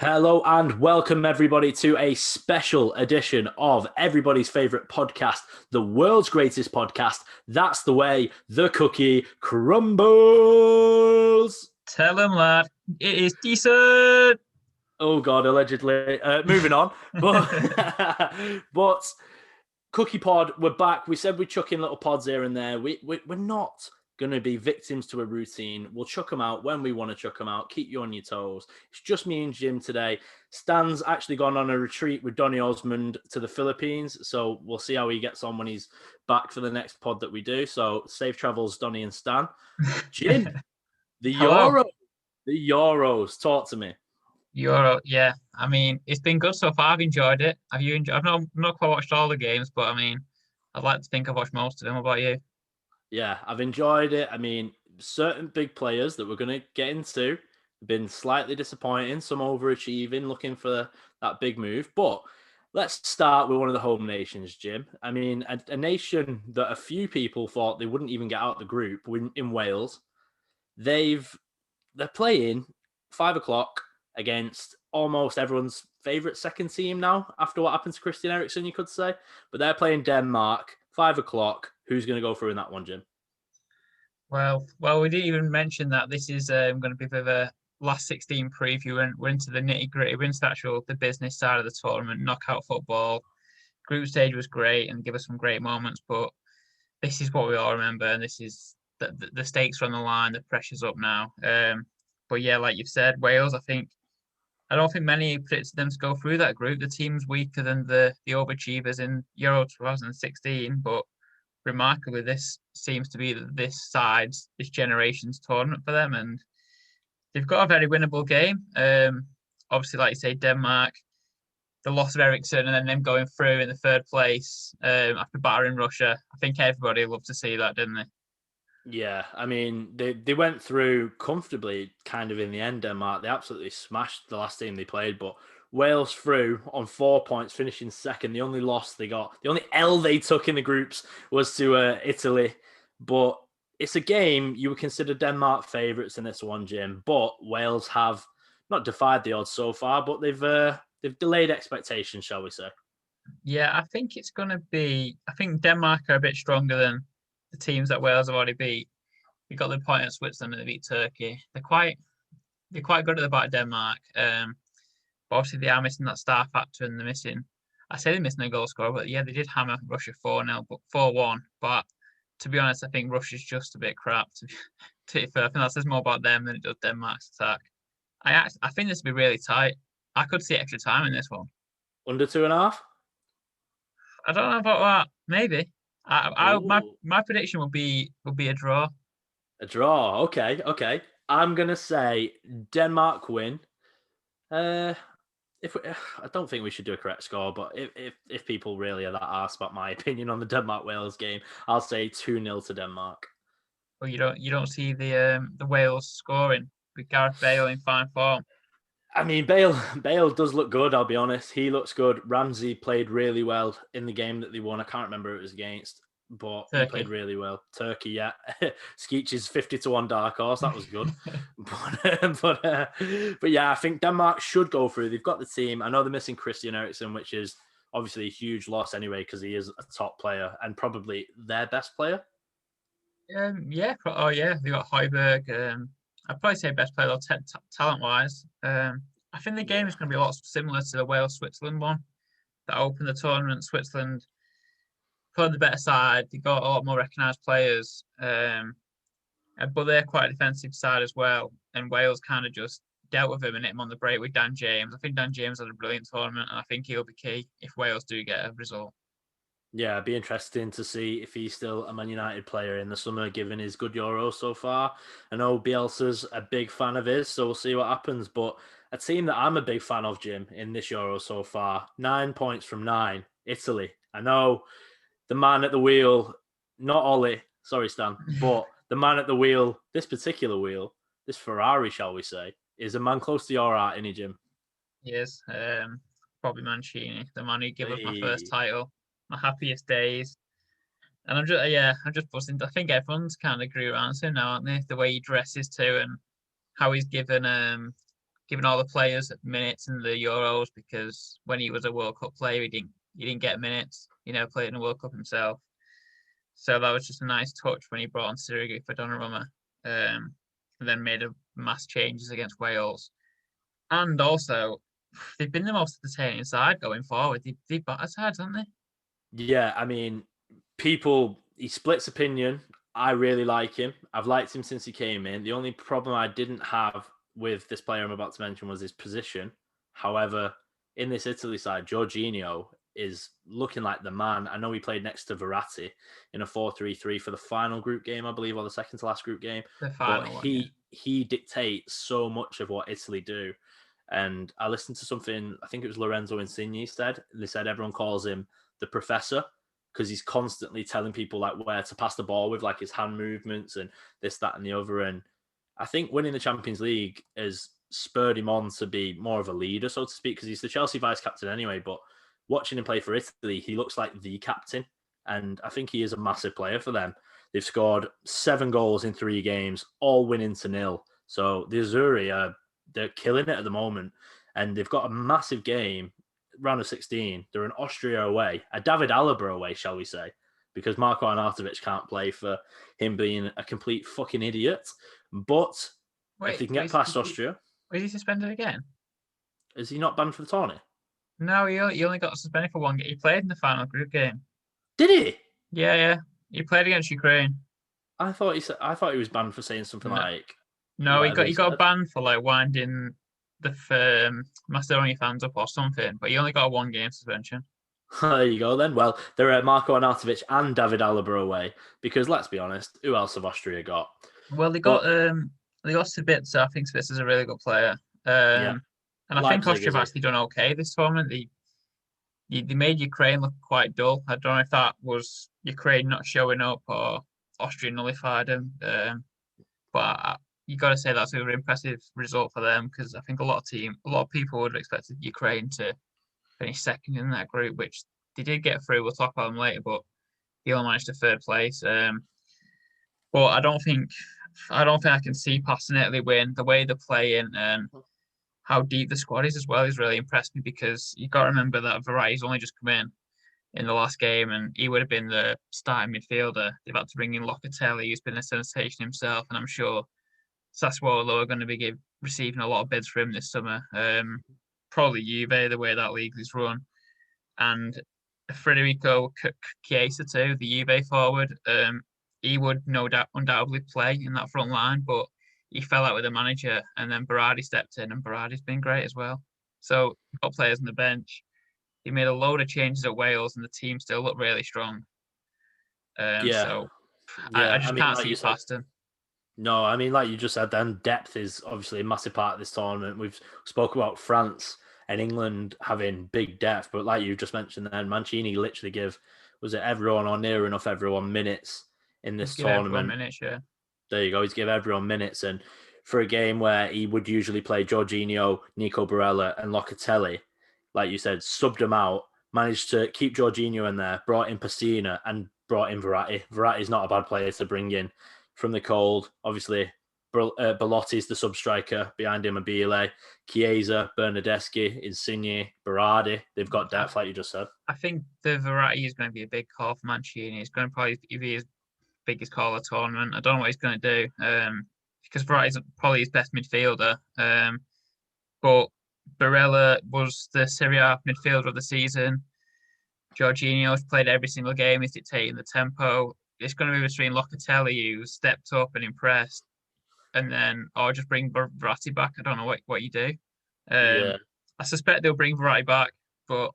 Hello and welcome everybody to a special edition of everybody's favorite podcast, the world's greatest podcast. That's the way the cookie crumbles. Tell him, lad. It is decent. Oh God, allegedly. Moving on, but but Cookie Pod, we're back. We said we'd chuck in little pods here and there. We're not going to be victims to a routine. We'll chuck them out when we want to chuck them out. Keep you on your toes. It's just me and Jim today. Stan's actually gone on a retreat with Donny Osmond to the Philippines, so we'll see how he gets on when he's back for the next pod that we do. So safe travels, Donny and Stan. Jim, the Hello. Euros. Talk to me. Euro, yeah. I mean, it's been good so far. I've enjoyed it. Have you enjoyed? I've not quite watched all the games, but I mean, I'd like to think I've watched most of them. What about you? Yeah, I've enjoyed it. I mean, certain big players that we're going to get into have been slightly disappointing, some overachieving, looking for that big move. But let's start with one of the home nations, Jim. I mean, a nation that a few people thought they wouldn't even get out of the group in Wales. They're playing 5 o'clock against almost everyone's favourite second team now after what happened to Christian Eriksen, you could say. But they're playing Denmark, 5 o'clock. Who's going to go through in that one, Jim? Well, we didn't even mention that this is going to be a bit of a last 16 preview, and we're into the nitty gritty. We're into the business side of the tournament, knockout football. Group stage was great and give us some great moments, but this is what we all remember, and this is the stakes are on the line, the pressure's up now. But yeah, like you've said, Wales, I don't think many predicted them to go through that group. The team's weaker than the overachievers in Euro 2016, but remarkably, this seems to be this generation's tournament for them, and they've got a very winnable game. Obviously, like you say, Denmark, the loss of Eriksen, and then them going through in the third place after battering Russia. I think everybody loved to see that, didn't they? Yeah, I mean, they went through comfortably kind of in the end, Denmark. They absolutely smashed the last team they played, but Wales through on 4 points, finishing second. The only loss they got, the only L they took in the groups was to Italy. But it's a game you would consider Denmark favourites in this one, Jim. But Wales have not defied the odds so far, but they've delayed expectations, shall we say? Yeah, I think it's going to be. I think Denmark are a bit stronger than the teams that Wales have already beat. We got the point at Switzerland and they beat Turkey. They're quite good at the back of Denmark. But obviously they are missing that star factor and they're missing. I say they're missing a goal scorer, but yeah, they did hammer Russia 4-0, but 4-1. But to be honest, I think Russia's just a bit crap. To be fair, I think that says more about them than it does Denmark's attack. I think this will be really tight. I could see extra time in this one. Under 2.5? I don't know about that. Maybe. My Ooh. my prediction would be a draw. A draw. Okay. I'm gonna say Denmark win. Uh, if we, I don't think we should do a correct score, but if people really are that asked about my opinion on the Denmark Wales game, I'll say 2-0 to Denmark. Well, you don't see the Wales scoring with Gareth Bale in fine form. I mean, Bale does look good. I'll be honest. He looks good. Ramsey played really well in the game that they won. I can't remember who it was against, but he played Turkey. really well. Turkey, yeah. Skeech's 50-1 dark horse. That was good. But yeah, I think Denmark should go through. They've got the team. I know they're missing Christian Eriksen, which is obviously a huge loss anyway because he is a top player and probably their best player. Yeah, they got Højbjerg. I'd probably say best player talent wise. I think the game Yeah. is going to be a lot similar to the Wales Switzerland one that opened the tournament. Switzerland played the better side. They got a lot more recognised players, but they're quite a defensive side as well. And Wales kind of just dealt with him and hit him on the break with Dan James. I think Dan James had a brilliant tournament, and I think he'll be key if Wales do get a result. Yeah, it'd be interesting to see if he's still a Man United player in the summer, given his good Euro so far. I know Bielsa's a big fan of his, so we'll see what happens. But a team that I'm a big fan of, Jim, in this Euro so far, 9 points from nine, Italy. I know the man at the wheel, not Ollie, sorry, Stan, but the man at the wheel, this particular wheel, this Ferrari, shall we say, is a man close to your heart, isn't he, Jim? Yes, Bobby Mancini, the man who gave us my first Hey. title, my happiest days. And I'm just buzzing. I think everyone's kind of grew around him now, aren't they? The way he dresses too, and how he's given giving all the players minutes in the Euros because when he was a World Cup player, he didn't get minutes. He never played in a World Cup himself. So that was just a nice touch when he brought on Sirigi for Donnarumma, and then made a mass changes against Wales. And also, they've been the most entertaining side going forward. They've battered sides, haven't they? Yeah, I mean, he splits opinion. I really like him. I've liked him since he came in. The only problem I didn't have with this player I'm about to mention was his position. However, in this Italy side, Jorginho is looking like the man. I know he played next to Verratti in a 4-3-3 for the final group game, I believe, or the second to last group game. The final But one, yeah. he dictates so much of what Italy do. And I listened to something, I think it was Lorenzo Insigne said. They said everyone calls him the professor because he's constantly telling people like where to pass the ball with, like his hand movements and this, that, and the other. And I think winning the Champions League has spurred him on to be more of a leader, so to speak, because he's the Chelsea vice captain anyway. But watching him play for Italy, he looks like the captain. And I think he is a massive player for them. They've scored 7 goals in 3 games, all winning to 0. So the Azzurri they're killing it at the moment. And they've got a massive game, round of 16. They're in Austria away, a David Alaba away, shall we say, because Marko Arnautovic can't play for him being a complete fucking idiot. But if they can get past Austria... Was he suspended again? Is he not banned for the tourney? No, he only got suspended for 1 game. He played in the final group game. Did he? Yeah. He played against Ukraine. I thought he was banned for saying something like... No, he got banned for like winding the Macedonia fans up or something, but he only got a 1 game suspension. There you go then. Well, there are Marko Arnautovic and David Alaba away because let's be honest, who else have Austria got? Well, they got Sabitzer. I think Sabitzer's a really good player. Yeah. And I think Austria have actually done okay this tournament. They made Ukraine look quite dull. I don't know if that was Ukraine not showing up or Austria nullified them. But you got to say that's a really impressive result for them because I think a lot of people would have expected Ukraine to finish second in that group, which they did get through. We'll talk about them later, but they only managed to 3rd place. But I don't think I can see past an Italy win. The way they're playing and how deep the squad is as well is really impressed me because you got to remember that Verratti's only just come in the last game and he would have been the starting midfielder. They've had to bring in Locatelli, who's been a sensation himself, and I'm sure Sassuolo are going to be receiving a lot of bids for him this summer. Probably Juve, the way that league is run, and Federico Chiesa too, the Juve forward. He would undoubtedly play in that front line, but he fell out with the manager, and then Berardi stepped in, and Berardi's been great as well. So you've got players on the bench. He made a load of changes at Wales, and the team still looked really strong. So I just can't see past him. No, I mean, like you just said, then depth is obviously a massive part of this tournament. We've spoke about France and England having big depth, but like you just mentioned, then Mancini literally was it everyone or near enough everyone minutes in this tournament? Minutes, yeah. There you go. He's give everyone minutes, and for a game where he would usually play Jorginho, Nico Barella, and Locatelli, like you said, subbed them out, managed to keep Jorginho in there, brought in Pessina, and brought in Verratti. Verratti's not a bad player to bring in from the cold. Obviously, Belotti's the sub-striker, behind him Immobile, Chiesa, Bernardeschi, Insigne, Berardi. They've got depth, like you just said. I think the Verratti is going to be a big call for Mancini. It's going to probably be his biggest call of the tournament. I don't know what he's going to do because Verratti's probably his best midfielder. But Barella was the Serie A midfielder of the season. Jorginho's played every single game. He's dictating the tempo. It's going to be between Locatelli, who stepped up and impressed, and then or just bring Verratti back. I don't know what you do. I suspect they'll bring Verratti back, but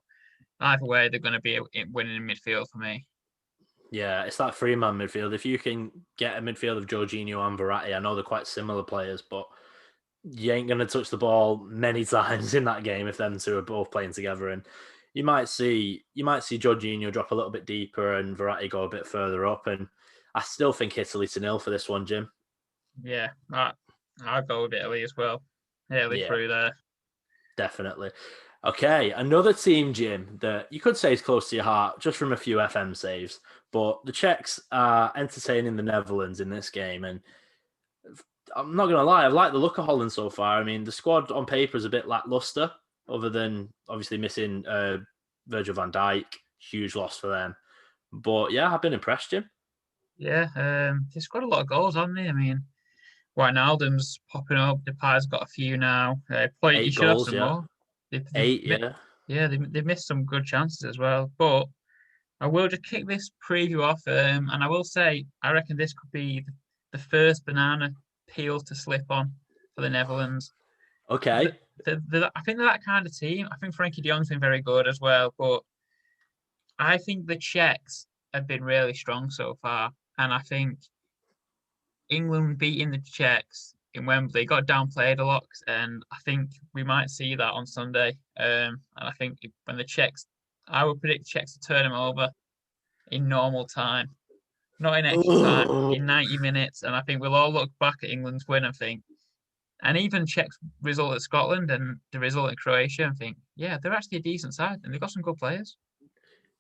either way, they're going to be winning in midfield for me. Yeah, it's that 3-man midfield. If you can get a midfield of Jorginho and Verratti, I know they're quite similar players, but you ain't going to touch the ball many times in that game if them two are both playing together. And you might see Jorginho drop a little bit deeper and Verratti go a bit further up. And I still think Italy to 0 for this one, Jim. Yeah, I'll go with Italy as well. Italy through there. Definitely. Okay, another team, Jim, that you could say is close to your heart just from a few FM saves, but the Czechs are entertaining the Netherlands in this game, and I'm not going to lie, I've liked the look of Holland so far. I mean, the squad on paper is a bit lackluster, other than obviously missing Virgil van Dijk. Huge loss for them. But yeah, I've been impressed, Jim. Yeah, they've scored a lot of goals, haven't they? I mean, Wijnaldum's popping up. Depay's got a few now. He 8 should have goals, some yeah. more. They've, 8, yeah. they've missed some good chances as well. But I will just kick this preview off, and I will say I reckon this could be the first banana peel to slip on for the Netherlands. Okay. I think they're that kind of team. I think Frankie de Jong's been very good as well, but I think the Czechs have been really strong so far, and I think England beating the Czechs in Wembley got downplayed a lot, and I think we might see that on Sunday. And I think when the Czechs, I would predict Czechs to turn them over in normal time, not in extra time, in 90 minutes. And I think we'll all look back at England's win and think, and even Czech's result at Scotland and the result at Croatia, and think, yeah, they're actually a decent side and they've got some good players.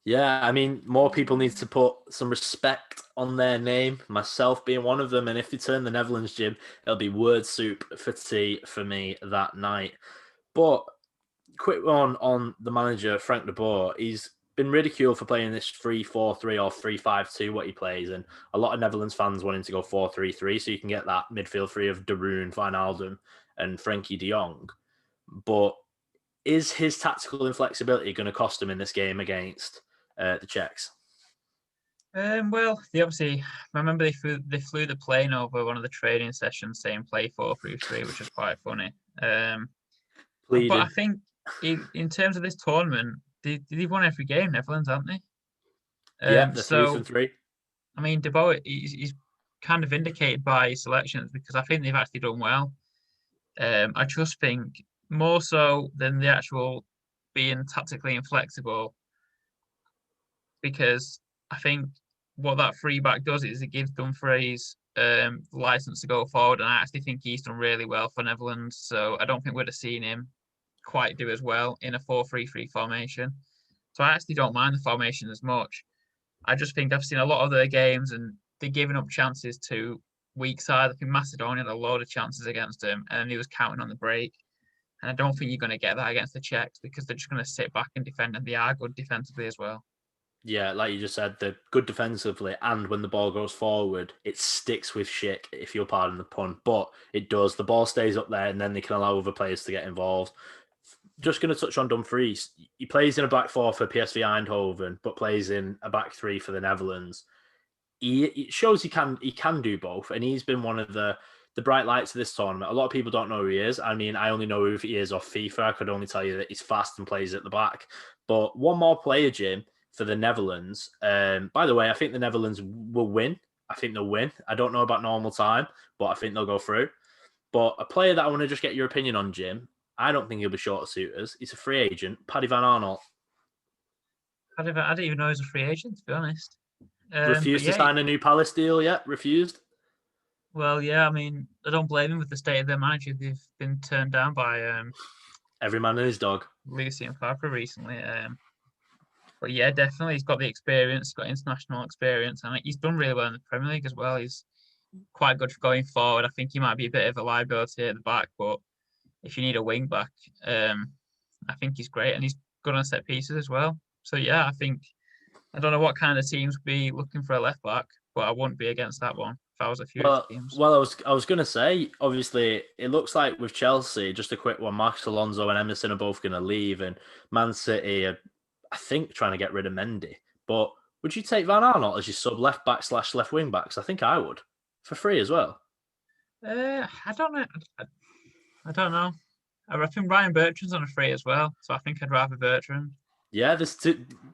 Yeah, I mean, more people need to put some respect on their name, myself being one of them. And if they turn the Netherlands, Jim, it'll be word soup for tea for me that night. But quick one on the manager, Frank de Boer. He's been ridiculed for playing this 3-4-3 or 3-5-2, what he plays. And a lot of Netherlands fans wanting to go 4-3-3, so you can get that midfield three of De Roon, Wijnaldum, and Frankie de Jong. But is his tactical inflexibility going to cost him in this game against the Czechs? Well, they obviously, I remember they flew the plane over one of the training sessions saying play 4-3-3, which was quite funny. But I think in terms of this tournament, they've won every game, Netherlands, haven't they? Yeah, the 3 from 3. I mean, De Boer, he's kind of vindicated by his selections because I think they've actually done well. I just think more so than the actual being tactically inflexible, because I think what that free back does is it gives Dumfries license to go forward, and I actually think he's done really well for Netherlands. So I don't think we'd have seen him quite do as well in a 4-3-3 formation. So I actually don't mind the formation as much. I just think I've seen a lot of their games and they're giving up chances to weak side. I think Macedonia had a load of chances against him and he was counting on the break. And I don't think you're going to get that against the Czechs because they're just going to sit back and defend, and they are good defensively as well. Yeah, like you just said, they're good defensively, and when the ball goes forward, it sticks with shit, if you'll pardon the pun. But it does. The ball stays up there, and then they can allow other players to get involved. Just going to touch on Dumfries. He plays in a back four for PSV Eindhoven, but plays in a back three for the Netherlands. It shows he can do both, and he's been one of the bright lights of this tournament. A lot of people don't know who he is. I mean, I only know who he is off FIFA. I could only tell you that he's fast and plays at the back. But one more player, Jim, for the Netherlands. By the way, I think the Netherlands will win. I think they'll win. I don't know about normal time, but I think they'll go through. But a player that I want to just get your opinion on, Jim, I don't think he'll be short of suitors. He's a free agent, Paddy Van Arnold. I didn't even know he was a free agent, to be honest. Refused to sign a new Palace deal yet? Refused? Well, yeah, I mean, I don't blame him with the state of their manager. They've been turned down by every man and his dog. Lucien Favre recently. But yeah, definitely, he's got the experience, got international experience, and he's done really well in the Premier League as well. He's quite good for going forward. I think he might be a bit of a liability at the back, but if you need a wing back, I think he's great, and he's good on set pieces as well. So yeah, I don't know what kind of teams would be looking for a left back, but I wouldn't be against that one if I was a few teams. Well, I was going to say, obviously, it looks like with Chelsea, just a quick one, Marcus Alonso and Emerson are both going to leave, and Man City are, I think, trying to get rid of Mendy. But would you take Van Arnold as your sub left back / left wing backs? I think I would, for free as well. I don't know. I don't know. I think Ryan Bertrand's on a free as well, so I think I'd rather Bertrand. Yeah,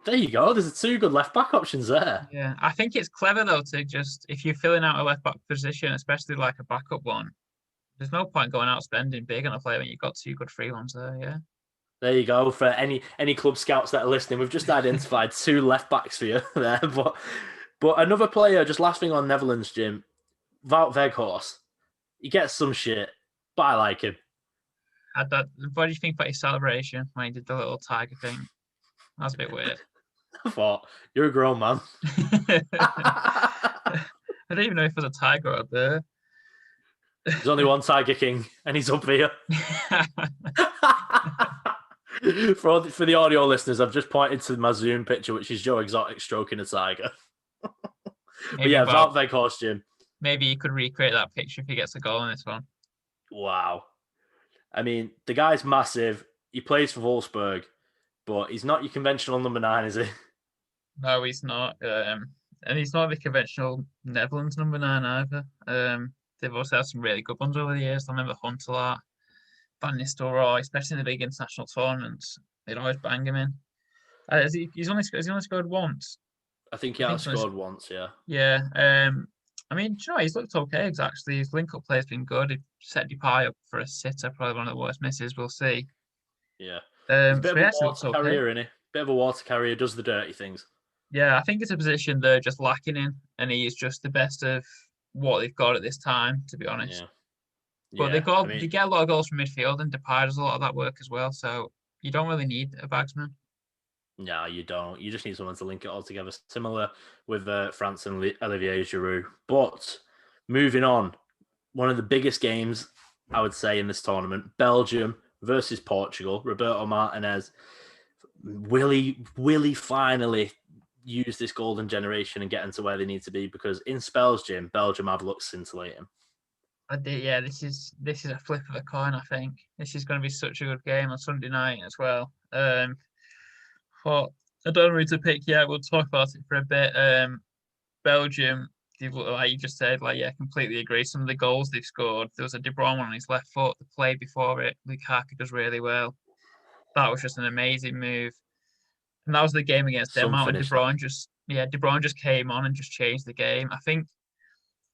there you go. There's two good left back options there. Yeah, I think it's clever though to just, if you're filling out a left back position, especially like a backup one, there's no point going out spending big on a player when you've got two good free ones there. Yeah. There you go. For any club scouts that are listening, we've just identified two left backs for you there. But another player, just last thing on Netherlands, Jim, Wout Weghorst. He gets some shit, but I like him. What do you think about his celebration when he did the little tiger thing? That was a bit weird. I thought, you're a grown man. I don't even know if it was a tiger or a bear. There's only one Tiger King, and he's up here. For the audio listeners, I've just pointed to my Zoom picture, which is Joe Exotic stroking a tiger. But yeah, Wout Weghorst, Jim. Maybe you could recreate that picture if he gets a goal in this one. Wow. I mean, the guy's massive. He plays for Wolfsburg, but he's not your conventional number 9, is he? No, he's not. And he's not the conventional Netherlands number 9 either. They've also had some really good ones over the years. I remember Huntelaar, Van Nistelrooy, especially in the big international tournaments. They'd always bang him in. Has he only scored once? I think he has scored once, yeah. Yeah. I mean, you know, he's looked okay, actually. His link-up play has been good. He set Depay up for a sitter, probably one of the worst misses. We'll see. Yeah. He's a bit of a water carrier, isn't he? Bit of a water carrier, does the dirty things. Yeah, I think it's a position they're just lacking in, and he is just the best of what they've got at this time, to be honest. Yeah. But they get a lot of goals from midfield, and Depay does a lot of that work as well. So you don't really need a bagsman. No, you don't. You just need someone to link it all together. Similar with France and Olivier Giroud. But moving on, one of the biggest games, I would say, in this tournament, Belgium versus Portugal. Roberto Martinez. Will he finally use this golden generation and get into where they need to be? Because in spells, Jim, Belgium have looked scintillating. Yeah, this is a flip of a coin. I think this is going to be such a good game on Sunday night as well. But I don't know who to pick yet. We'll talk about it for a bit. Belgium, like you just said, completely agree. Some of the goals they've scored, there was a De Bruyne one on his left foot. The play before it, Lukaku does really well. That was just an amazing move. And that was the game against Denmark. De Bruyne just came on and just changed the game. I think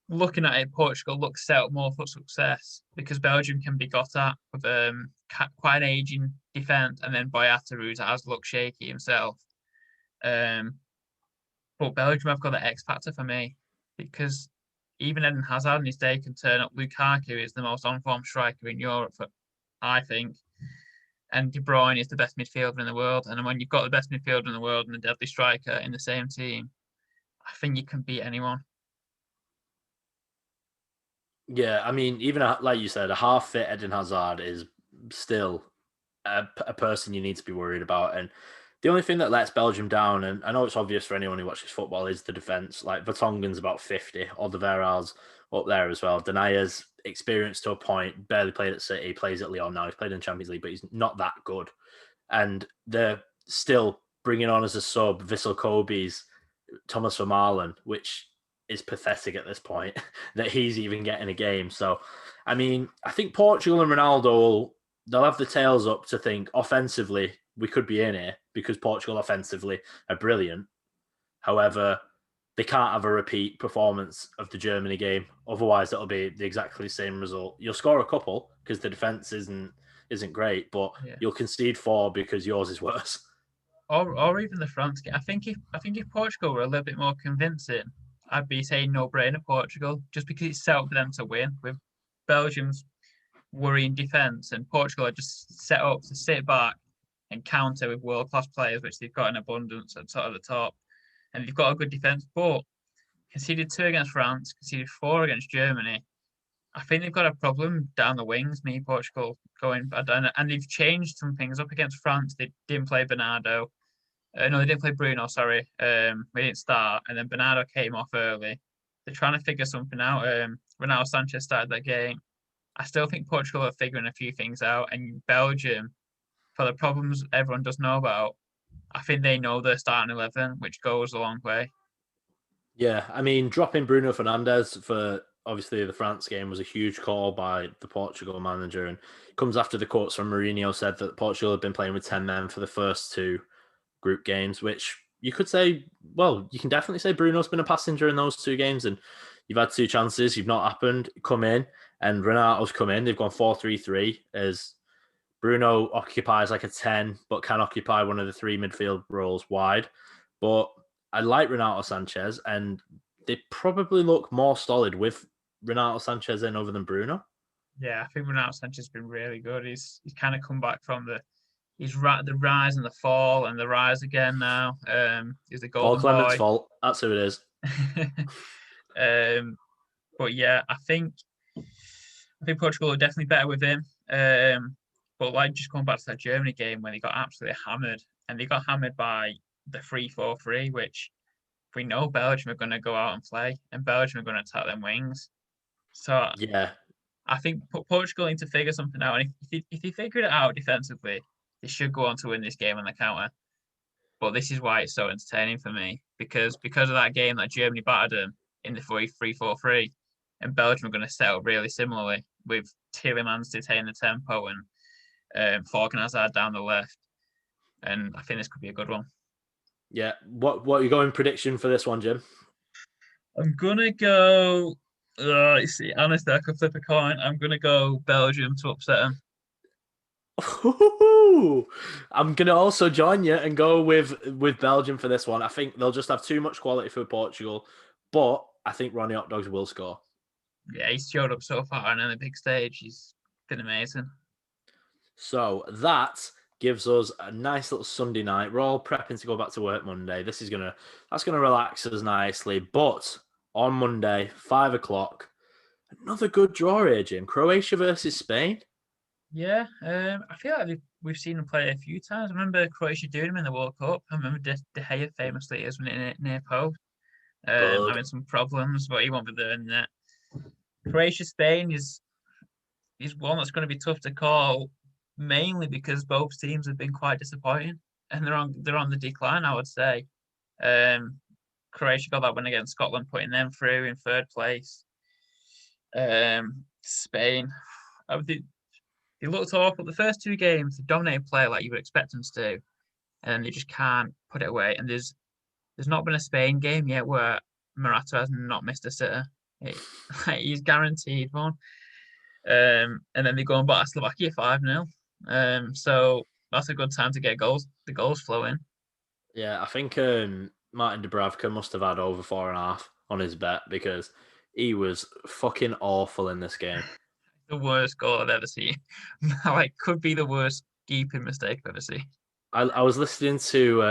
looking at it, Portugal looks set up more for success because Belgium can be got at with quite an aging defence, and then Boyata, who has looked shaky himself. But Belgium have got the X factor for me because even Eden Hazard in his day can turn up. Lukaku is the most on-form striker in Europe, I think. And De Bruyne is the best midfielder in the world. And when you've got the best midfielder in the world and a deadly striker in the same team, I think you can beat anyone. Yeah, I mean, even like you said, a half-fit Eden Hazard is still a person you need to be worried about. And the only thing that lets Belgium down, and I know it's obvious for anyone who watches football, is the defence. Like Vertonghen's about 50, Alderweireld's up there as well. Denaya's experienced to a point, barely played at City, plays at Lyon now. He's played in Champions League, but he's not that good. And they're still bringing on as a sub Vissel Kobe's Thomas Vermaelen, which is pathetic at this point that he's even getting a game. So, I mean, I think Portugal and Ronaldo, they'll have the tails up to think offensively we could be in here because Portugal offensively are brilliant. However, they can't have a repeat performance of the Germany game. Otherwise, it'll be the exactly same result. You'll score a couple because the defense isn't great, but you'll concede 4 because yours is worse. Or even the France game. I think if Portugal were a little bit more convincing, I'd be saying no-brainer Portugal, just because it's set up for them to win. With Belgium's worrying defence, and Portugal are just set up to sit back and counter with world-class players, which they've got in abundance at the top. And they've got a good defence, but conceded 2 against France, conceded 4 against Germany. I think they've got a problem down the wings, Portugal, and they've changed some things up against France. They didn't play Bernardo. No, they didn't play Bruno, sorry. We didn't start, and then Bernardo came off early. They're trying to figure something out. Ronaldo Sanchez started that game. I still think Portugal are figuring a few things out, and Belgium, for the problems everyone does know about, I think they know their starting 11, which goes a long way. Yeah, I mean, dropping Bruno Fernandes for obviously the France game was a huge call by the Portugal manager, and it comes after the quotes from Mourinho said that Portugal had been playing with 10 men for the first 2 group games, which you could say, well, you can definitely say Bruno's been a passenger in those 2 games, and you've had 2 chances, you've not happened, come in, and Renato's come in, they've gone 4-3-3 as Bruno occupies like a 10, but can occupy one of the 3 midfield roles wide. But I like Renato Sanchez, and they probably look more solid with Renato Sanchez in over than Bruno. Yeah, I think Renato Sanchez has been really good. He's kind of come back from the rise and the fall and the rise again now. He's the golden Paul Clement's boy. fault. That's who it is. But yeah, I think I think Portugal are definitely better with him. But like just going back to that Germany game when they got absolutely hammered, and they got hammered by the 3-4-3, which we know Belgium are going to go out and play, and Belgium are going to attack them wings. So Yeah, I think Portugal need to figure something out. And if they figure it out defensively, they should go on to win this game on the counter. But this is why it's so entertaining for me because of that game that Germany battered them in the 3-4-3, and Belgium are going to set up really similarly with Tielemans detaining the tempo and Falcon Hazard down the left. And I think this could be a good one. yeah. What are you going prediction for this one, Jim? I'm gonna go. Let's see. Honestly, I could flip a coin. I'm gonna go Belgium to upset them. I'm gonna also join you and go with Belgium for this one. I think they'll just have too much quality for Portugal, but I think Ronnie Hot Dogs will score. Yeah, he's showed up so far and on the big stage. He's been amazing. So that gives us a nice little Sunday night. We're all prepping to go back to work Monday. That's gonna relax us nicely. But on Monday, 5 o'clock, another good draw here, Jim. Croatia versus Spain. Yeah, I feel like we've seen him play a few times. I remember Croatia doing him in the World Cup. I remember De Gea famously is near post, Bug. having some problems, but he won't be doing that. Croatia Spain is one that's going to be tough to call, mainly because both teams have been quite disappointing and they're on the decline. I would say. Croatia got that win against Scotland, putting them through in third place. Spain, they looked awful. The first two games, they dominated play like you would expect them to do, and they just can't put it away. And there's not been a Spain game yet where Morata has not missed a sitter. He's guaranteed one. And then they go and batter Slovakia 5-0. So that's a good time to get the goals flowing. Yeah, I think Martin Dubravka must have had over 4.5 on his bet because he was fucking awful in this game. The worst goal I've ever seen. Like, could be the worst keeping mistake I've ever seen. I was listening to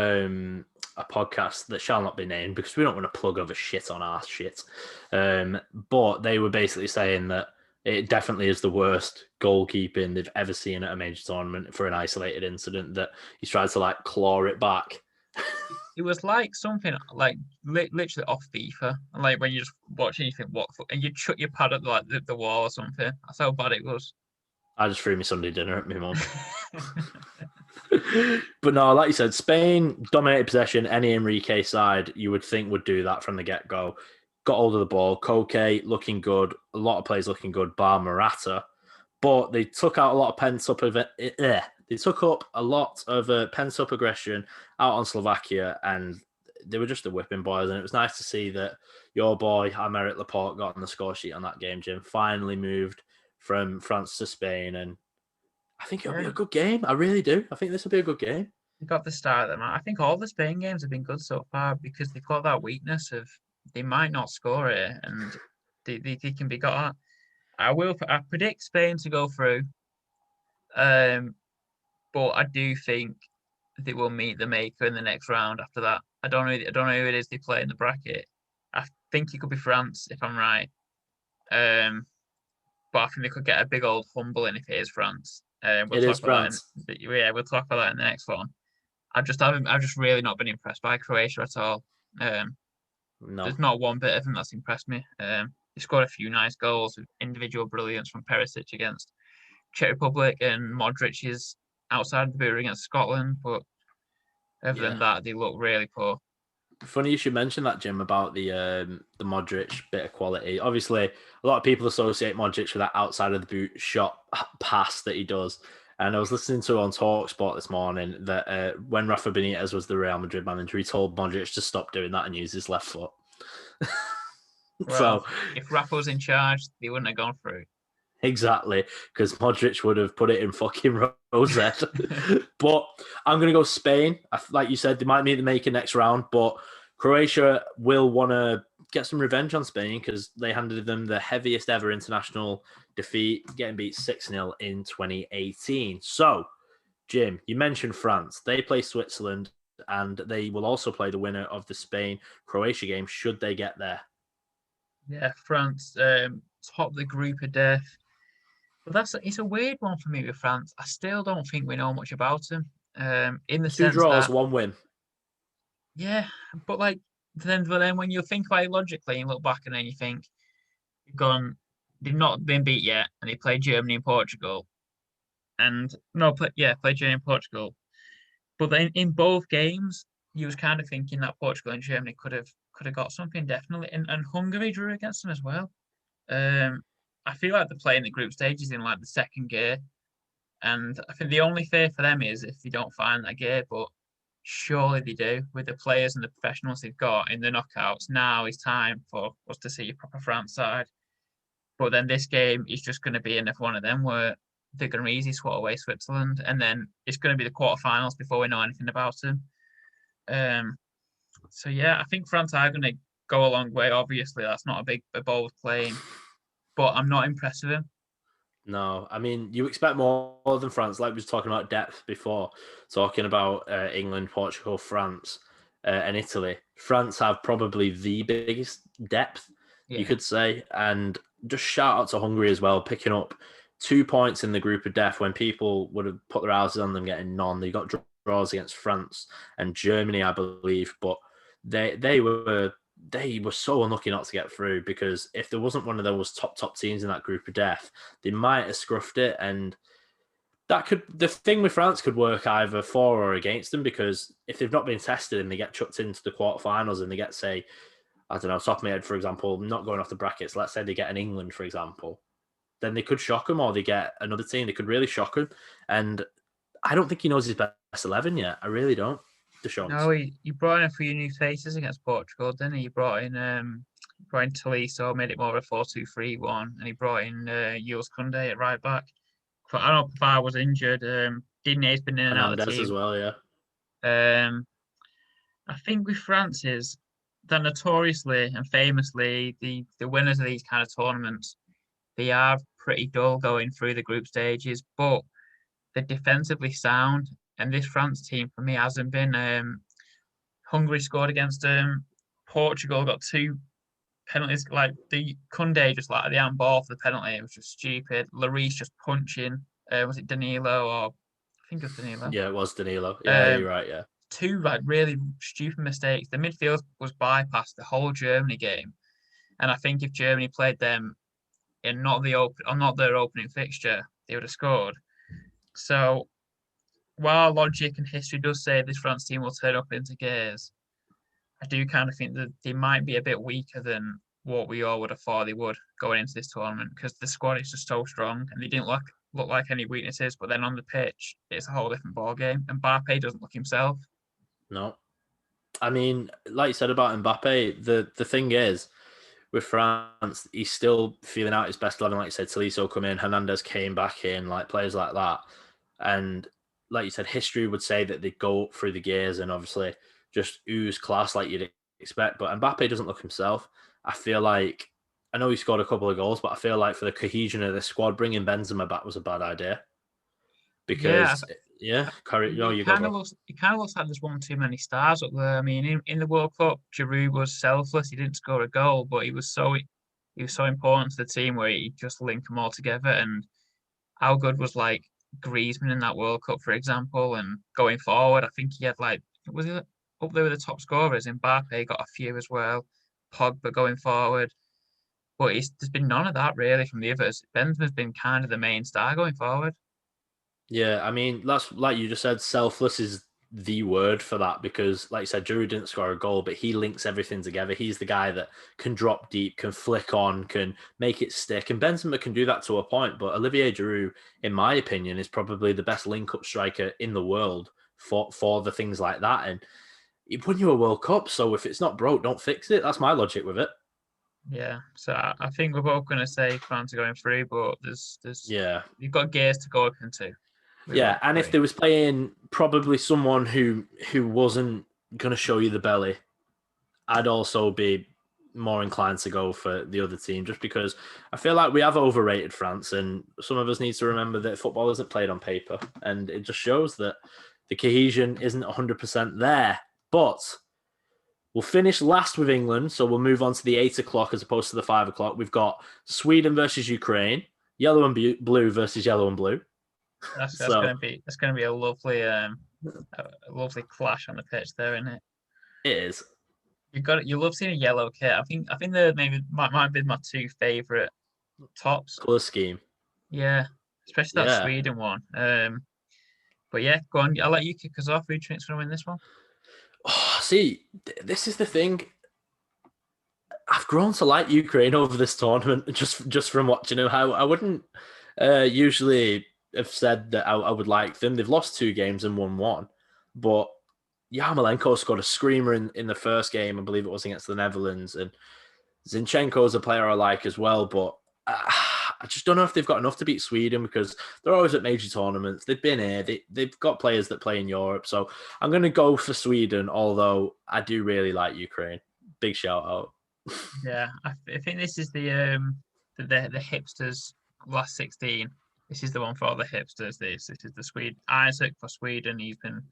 a podcast that shall not be named because we don't want to plug other shit on our shit. But they were basically saying that it definitely is the worst goalkeeping they've ever seen at a major tournament for an isolated incident that he's tried to like claw it back. It was like something like literally off FIFA, like when you just watch anything, and you chuck your pad at like the wall or something. That's how bad it was. I just threw my Sunday dinner at my mum. But no, like you said, Spain dominated possession. Any Enrique side you would think would do that from the get-go. Got hold of the ball. Koke looking good. A lot of players looking good, bar Morata. But they took out a lot of pent-up They took up a lot of pent-up aggression out on Slovakia, and they were just the whipping boys. And it was nice to see that your boy, Aymeric Laporte, got on the score sheet on that game, Jim. Finally moved from France to Spain, and I think it'll be a good game. I really do. I think this will be a good game. They got the start of them. I think all the Spain games have been good so far because they've got that weakness of they might not score it and they can be got at. I predict Spain to go through. But I do think they will meet the maker in the next round after that. I don't know who it is they play in the bracket. I think it could be France if I'm right. But I think they could get a big old humbling if it is France. It is France. We'll talk about that in the next one. I've just really not been impressed by Croatia at all. No. There's not one bit of them that's impressed me. They scored a few nice goals with individual brilliance from Perisic against Czech Republic and Modric is outside the boot against Scotland, but other than that, they look really poor. Funny you should mention that, Jim, about the Modric bit of quality. Obviously, a lot of people associate Modric with that outside of the boot shot pass that he does. And I was listening to on TalkSport this morning that when Rafa Benitez was the Real Madrid manager, he told Modric to stop doing that and use his left foot. Well, if Rafa was in charge, they wouldn't have gone through. Exactly, because Modric would have put it in fucking rosette. But I'm going to go Spain. Like you said, they might meet the maker next round, but Croatia will want to get some revenge on Spain because they handed them the heaviest ever international defeat, getting beat 6-0 in 2018. So, Jim, you mentioned France. They play Switzerland, and they will also play the winner of the Spain-Croatia game should they get there. Yeah, France top the group of death. But it's a weird one for me with France. I still don't think we know much about them. In the 2 sense draws, that, 1 win. yeah, but like then when you think about it logically and look back and then you think you've gone, they've not been beat yet, and they played Germany and Portugal, and no, played Germany and Portugal. But then in both games, you was kind of thinking that Portugal and Germany could have got something definitely, and Hungary drew against them as well. Um, I feel like they're playing the group stages in like the second gear, and I think the only fear for them is if they don't find that gear, but surely they do with the players and the professionals they've got in the knockouts. Now is time for us to see a proper France side. But then this game is just going to be another one of them where they're going to easy swat away Switzerland, and then it's going to be the quarterfinals before we know anything about them. Um, so yeah, I think France are going to go a long way. Obviously, that's not a bold claim, but I'm not impressed with them. No, I mean, you expect more than France. Like we was talking about depth before, talking about England, Portugal, France, and Italy. France have probably the biggest depth, you Yeah, could say. And just shout out to Hungary as well, picking up 2 points in the group of death when people would have put their houses on them getting none. They got draws against France and Germany, I believe, but they were so unlucky not to get through, because if there wasn't one of those top teams in that group of death, they might have scruffed it. And the thing with France could work either for or against them, because if they've not been tested and they get chucked into the quarterfinals and they get, say, I don't know, top of my head, for example, not going off the brackets, let's say they get an England, for example, then they could shock them, or they get another team, they could really shock them. And I don't think he knows his best 11 yet. I really don't, Deschamps. no, he brought in a few new faces against Portugal, didn't he? He brought in Tolisso, made it more of a 4-2-3-1, and he brought in Jules Koundé at right back. I don't know if Pavard was injured. Dinier's been in and out of the Hernandez as team. well, yeah. Um, I think with France is that notoriously and famously the winners of these kind of tournaments, they are pretty dull going through the group stages, but they're defensively sound. And this France team for me hasn't been. Hungary scored against them. Portugal got two penalties. Like the Kunde just like the handball for the penalty, it was just stupid. Lloris just punching. Was it Danilo or I think it was Danilo? Yeah, it was Danilo. Yeah, you're Um, right, yeah. two like really stupid mistakes. The midfield was bypassed the whole Germany game, and I think if Germany played them in not their opening fixture, they would have scored. So while logic and history does say this France team will turn up into gears, I do kind of think that they might be a bit weaker than what we all would have thought they would going into this tournament, because the squad is just so strong and they didn't look like any weaknesses. But then on the pitch, it's a whole different ball game. And Mbappe doesn't look himself. No. I mean, like you said about Mbappe, the thing is, with France, he's still feeling out his best 11. Like you said, Tolisso come in, Hernandez came back in, like players like that. And like you said, history would say that they go up through the gears and obviously just ooze class like you'd expect. But Mbappe doesn't look himself. I feel like, I know he scored a couple of goals, but I feel like for the cohesion of the squad, bringing Benzema back was a bad idea. Yeah, Because, yeah, no, it you go, kind of bro. looks like there's one too many stars up there. I mean, in the World Cup, Giroud was selfless. He didn't score a goal, but he was so important to the team where he just linked them all together. And how good was like Griezmann in that World Cup, for example, and going forward, I think he had like was he up there with the top scorers. Mbappe got a few as well. Pogba going forward, but there's been none of that really from the others. Benzema's been kind of the main star going forward. Yeah, I mean, that's like you just said, selfless is the word for that, because, like you said, Giroud didn't score a goal, but he links everything together. He's the guy that can drop deep, can flick on, can make it stick. And Benzema can do that to a point, but Olivier Giroud, in my opinion, is probably the best link-up striker in the world for the things like that. And he won you a World Cup, so if it's not broke, don't fix it. That's my logic with it. Yeah, so I think we're both going to say France are going through, but there's Yeah. you've got gears to go up into with Yeah, all and if three. there was playing probably someone who wasn't going to show you the belly, I'd also be more inclined to go for the other team, just because I feel like we have overrated France, and some of us need to remember that football isn't played on paper, and it just shows that the cohesion isn't 100% there. But we'll finish last with England, so we'll move on to the 8 o'clock as opposed to the 5 o'clock. We've got Sweden versus Ukraine. yellow and blue versus yellow and blue. That's So gonna be a lovely clash on the pitch there, isn't it? it is. You love seeing a yellow kit. I think they maybe might be my two favorite tops. Colour scheme. Yeah, especially that Yeah. Sweden one. But yeah, go on. I'll let you kick us off. Who do you think's gonna win this one? Oh, see, this is the thing. I've grown to like Ukraine over this tournament just from watching them. How I wouldn't usually have said that I would like them. They've lost 2 games and won one, but Yarmolenko scored a screamer in the first game. I believe it was against the Netherlands, and Zinchenko's a player I like as well. But I just don't know if they've got enough to beat Sweden because they're always at major tournaments. They've been here. They've got players that play in Europe. So I'm going to go for Sweden, although I do really like Ukraine. Big shout out. Yeah, I think this is the hipsters last 16. This is the one for all the hipsters. This is the Swede Isaac for Sweden. He's been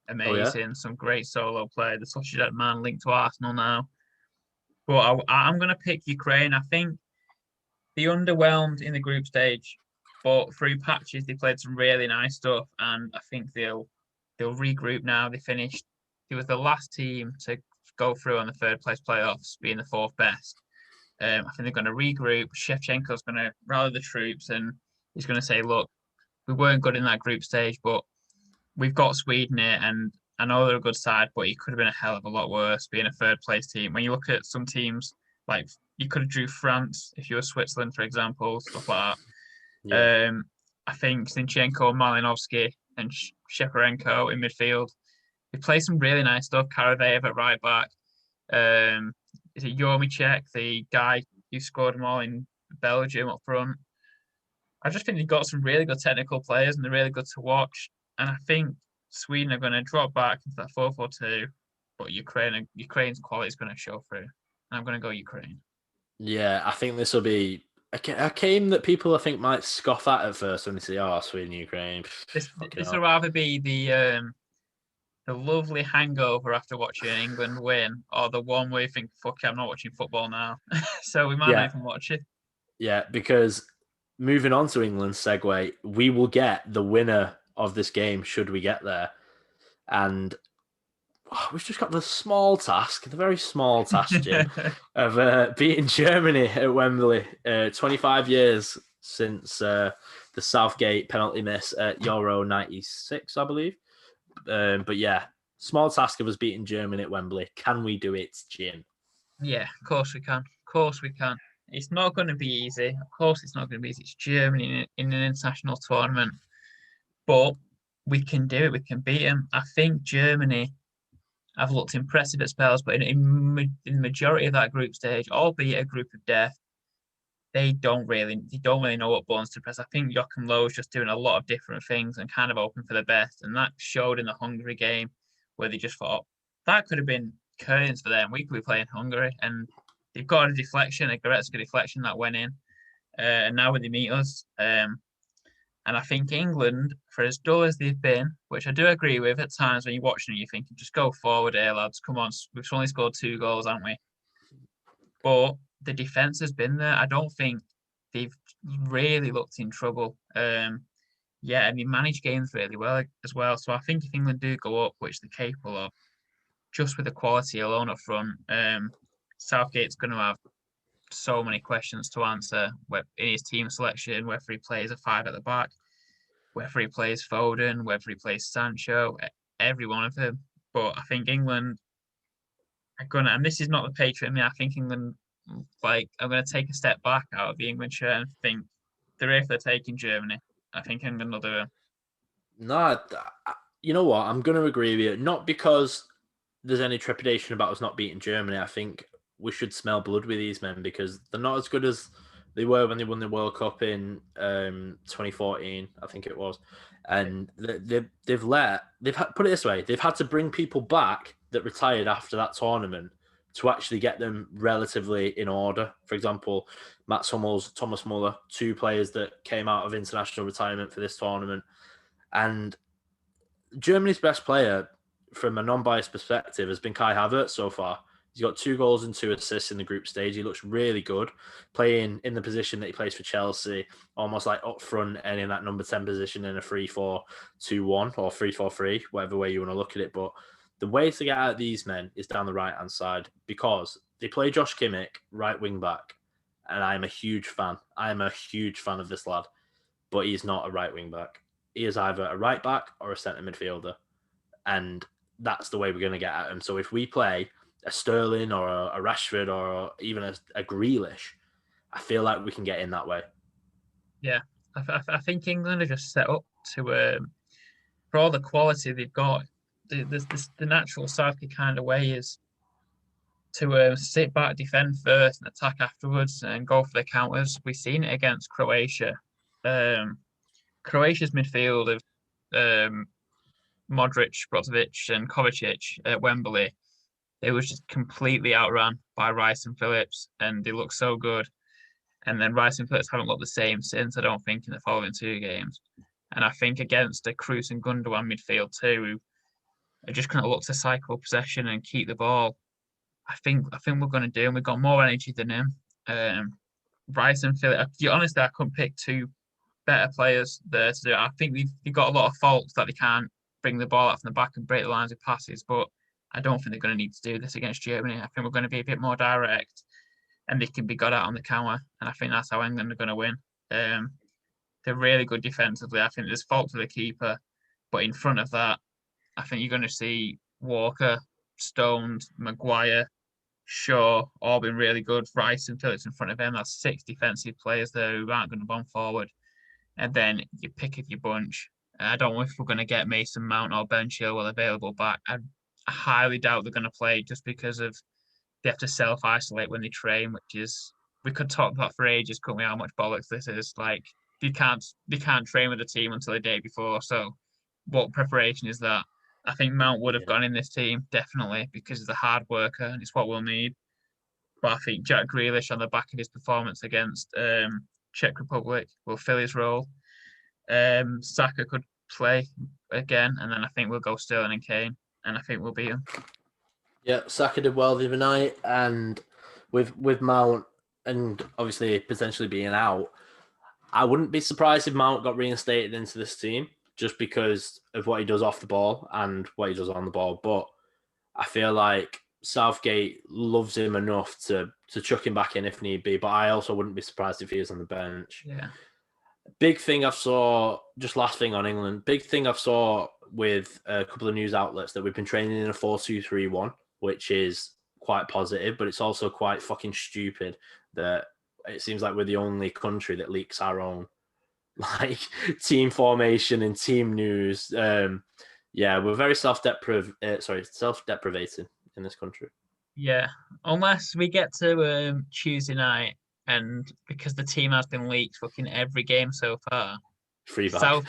Oh, yeah? amazing. Some great solo play. The Sociedad man linked to Arsenal now. But I'm going to pick Ukraine. I think they underwhelmed in the group stage, but through patches they played some really nice stuff, and I think they'll regroup now. They finished. They was the last team to go through on the third place playoffs, being the fourth best. I think they're going to regroup. Shevchenko's going to rally the troops, and he's going to say, "Look, we weren't good in that group stage, but we've got Sweden here, and I know they're a good side, but it could have been a hell of a lot worse being a third place team. When you look at some teams, like you could have drew France if you were Switzerland, for example, stuff like Yeah. that. I think Zinchenko, Malinovsky, and Sheparenko in midfield. They play some really nice stuff. Karaveev at right back. Is it Yormicek, the guy who scored them all in Belgium up front? I just think they've got some really good technical players and they're really good to watch. And I think Sweden are going to drop back into that 4-4-2, but Ukraine's quality is going to show through. And I'm going to go Ukraine. Yeah, I think this will be a game that people I think might scoff at first when they say, "Oh, Sweden, Ukraine." This will rather be the lovely hangover after watching England win, or the one where you think, "Fuck, I'm not watching football now." So we might not Yeah, even watch it. yeah, because moving on to England's segue, we will get the winner of this game should we get there. And we've just got the small task, the very small task, Jim, of beating Germany at Wembley. 25 years since the Southgate penalty miss at Euro 96, I believe. But yeah, small task of us beating Germany at Wembley. Can we do it, Jim? Yeah, of course we can. Of course we can. It's not going to be easy. Of course, it's not going to be easy. It's Germany in an international tournament, but we can do it. We can beat them. I think Germany have looked impressive at spells, but in the majority of that group stage, albeit a group of death, they don't really know what buttons to press. I think Joachim Low is just doing a lot of different things and kind of open for the best, and that showed in the Hungary game where they just thought that could have been curtains for them. We could be playing Hungary, and they've got a deflection, a Goretzka deflection that went in, and now when they meet us, and I think England, for as dull as they've been, which I do agree with at times when you're watching it, you're thinking, just go forward here, lads. Come on, we've only scored 2 goals, haven't we? But the defense has been there. I don't think they've really looked in trouble. Yeah, and they manage games really well as well. So I think if England do go up, which they're capable of, just with the quality alone up front, Southgate's going to have so many questions to answer in his team selection, whether he plays a 5 at the back, whether he plays Foden, whether he plays Sancho, every one of them. But I think England are gonna, and this is not the patriot in me. I think England, I'm gonna take a step back out of the England shirt and think if they're taking Germany, I think England will do it. No, you know what? I'm going to agree with you. Not because there's any trepidation about us not beating Germany. I think we should smell blood with these men because they're not as good as they were when they won the World Cup in 2014, I think it was. And put it this way, they've had to bring people back that retired after that tournament to actually get them relatively in order. For example, Mats Hummels, Thomas Muller, 2 players that came out of international retirement for this tournament. And Germany's best player, from a non-biased perspective, has been Kai Havertz so far. He's got 2 goals and 2 assists in the group stage. He looks really good, playing in the position that he plays for Chelsea, almost like up front and in that number 10 position in a 3-4-2-1 or 3-4-3, whatever way you want to look at it. But the way to get out of these men is down the right-hand side because they play Josh Kimmich, right wing back, and I am a huge fan. I am a huge fan of this lad, but he's not a right wing back. He is either a right back or a centre midfielder, and that's the way we're going to get at him. So if we play a Sterling or a Rashford or even a Grealish, I feel like we can get in that way. Yeah, I think England are just set up to, for all the quality they've got, the natural Southgate kind of way is to sit back, defend first, and attack afterwards, and go for the counters. We've seen it against Croatia. Croatia's midfield of Modric, Brozovic, and Kovacic at Wembley, they was just completely outrun by Rice and Phillips, and they look so good. And then Rice and Phillips haven't looked the same since, I don't think, in the following 2 games. And I think against a Kroos and Gundogan midfield too, who are just going to look to cycle possession and keep the ball, I think we're going to do, and we've got more energy than him. Rice and Phillips, honestly, I couldn't pick 2 better players there to do it. I think they've got a lot of faults that they can't bring the ball out from the back and break the lines with passes, but I don't think they're going to need to do this against Germany. I think we're going to be a bit more direct, and they can be got out on the counter, and I think that's how England are going to win. They're really good defensively. I think there's fault for the keeper, but in front of that, I think you're going to see Walker, Stones, Maguire, Shaw, all been really good. Rice and Phillips in front of him. That's 6 defensive players there who aren't going to bomb forward. And then you pick of your bunch. I don't know if we're going to get Mason Mount or Ben Chilwell available back. I highly doubt they're going to play just because of they have to self-isolate when they train, which is, we could talk about for ages, couldn't we, how much bollocks this is. Like, they can't train with the team until the day before. So what preparation is that? I think Mount would have gone in this team, definitely, because he's a hard worker and it's what we'll need. But I think Jack Grealish, on the back of his performance against Czech Republic, will fill his role. Saka could play again, and then I think we'll go Sterling and Kane, and I think we'll beat him. Yeah, Saka did well the other night, and with Mount and obviously potentially being out, I wouldn't be surprised if Mount got reinstated into this team just because of what he does off the ball and what he does on the ball. But I feel like Southgate loves him enough to chuck him back in if need be. But I also wouldn't be surprised if he was on the bench. Yeah. Big thing I've saw, just last thing on England, big thing I've saw with a couple of news outlets that we've been training in a 4-2-3-1, which is quite positive, but it's also quite fucking stupid that it seems like we're the only country that leaks our own like team formation and team news. Yeah, we're very self-deprivating in this country. Yeah, unless we get to Tuesday night, and because the team has been leaked fucking every game so far. Free back.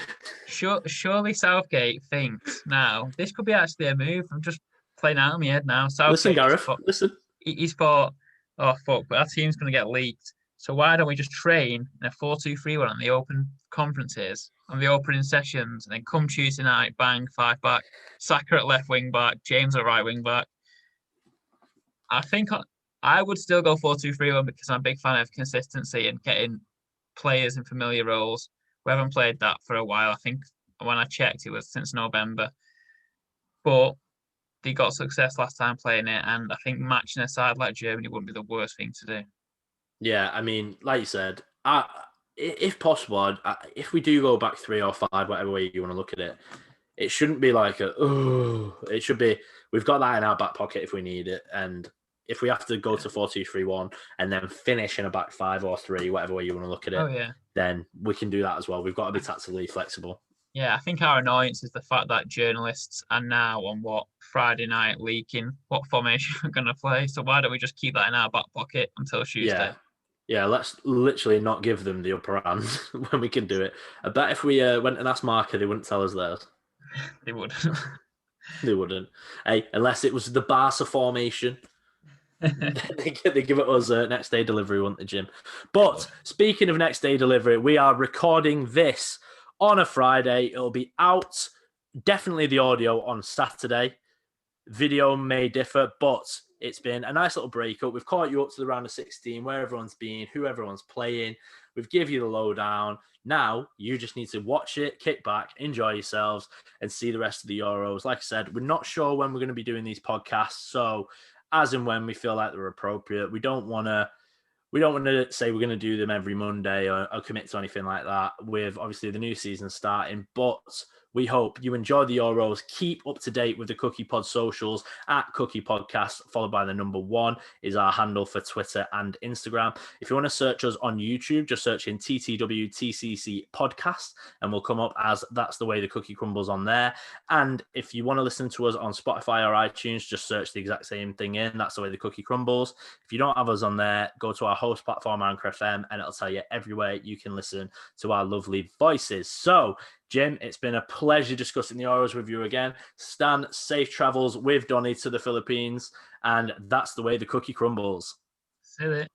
Surely Southgate thinks now this could be actually a move. I'm just playing out of my head now. Southgate, listen, Gareth. Listen. He's thought, oh fuck, but our team's going to get leaked. So why don't we just train in a 4-2-3-1 on the open conferences, on the opening sessions, and then come Tuesday night, bang, 5 back, Saka at left wing back, James at right wing back. I think I would still go 4-2-3-1 because I'm a big fan of consistency and getting players in familiar roles. We haven't played that for a while. I think when I checked, it was since November. But they got success last time playing it, and I think matching a side like Germany wouldn't be the worst thing to do. Yeah, I mean, like you said, if possible, if we do go back 3 or 5, whatever way you want to look at it, it shouldn't be like it should be, we've got that in our back pocket if we need it. And if we have to go to 4-2-3-1 and then finish in a back 5 or 3, whatever way you want to look at it, then we can do that as well. We've got to be tactically flexible. Yeah, I think our annoyance is the fact that journalists are now on Friday night leaking what formation we're going to play. So why don't we just keep that in our back pocket until Tuesday? Yeah, let's literally not give them the upper hand when we can do it. I bet if we went and asked Marker, they wouldn't tell us theirs. They wouldn't. They wouldn't. Hey, unless it was the Barca formation. they give it us next day delivery, wouldn't they, Jim? But speaking of next day delivery, we are recording this on a Friday. It'll be out, definitely the audio on Saturday. Video may differ, but it's been a nice little breakup. We've caught you up to the round of 16, where everyone's been, who everyone's playing. We've given you the lowdown. Now you just need to watch it, kick back, enjoy yourselves, and see the rest of the Euros. Like I said, we're not sure when we're going to be doing these podcasts, so as and when we feel like they're appropriate, we don't want to say we're going to do them every Monday or commit to anything like that, with obviously the new season starting. But we hope you enjoy the Euros. Keep up to date with the Cookie Pod socials at Cookie Podcast, followed by the number 1 is our handle for Twitter and Instagram. If you want to search us on YouTube, just search in TTWTCC Podcast and we'll come up as That's the Way the Cookie Crumbles on there. And if you want to listen to us on Spotify or iTunes, just search the exact same thing in That's the Way the Cookie Crumbles. If you don't have us on there, go to our host platform, Anchor FM, and it'll tell you everywhere you can listen to our lovely voices. So, Jim, it's been a pleasure discussing the Euros with you again. Stan, safe travels with Donny to the Philippines, and that's the way the cookie crumbles. See you.